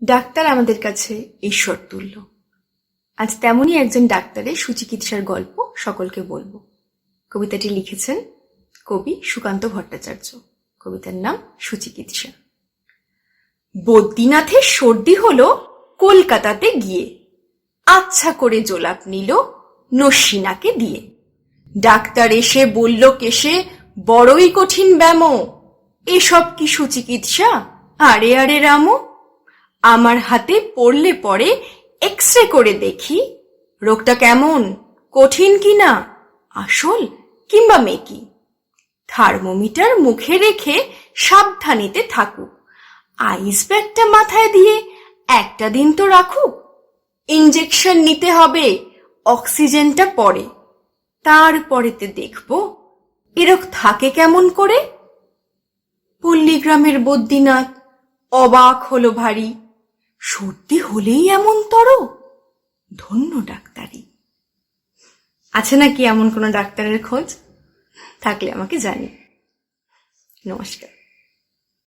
Doctor আমাদের কাছে ঈশ্বর তুল্য। আজ তেমনই একজন ডাক্তারের সুচিকিৎসার গল্প সকলকে বলবো। কবিতাটি লিখেছেন কবি সুকান্ত ভট্টাচার্য। কবিতার নাম সুচিকিৎসা। বদ্রীনাথের সর্দি হলো কলকাতাতে গিয়ে, আচ্ছা করে জোলাপ নিল নস্যিনাকে দিয়ে। ডাক্তার এসে বলল কেশে, বড়ই কঠিন ব্যামো, এসব কি সুচিকিৎসা? আরে আরে রামো, আমার হাতে পড়লে পরে এক্সরে করে দেখি রোগটা কেমন, কঠিন কিনা, আসল কিংবা মেকি। থার্মোমিটার মুখে রেখে সাবধানীতে থাকুক, আইস ব্যাগটা মাথায় দিয়ে একটা দিন তো রাখুক। ইঞ্জেকশন নিতে হবে, অক্সিজেনটা পরে, তারপরেতে দেখবো এরক থাকে কেমন করে। পল্লীগ্রামের বদ্রীনাথ অবাক হলো ভারী, সর্দি হলেই এমন তর, ধন্য ডাক্তারি। আছে নাকি এমন কোনো ডাক্তারের খোঁজ? থাকলে আমাকে জানি। নমস্কার।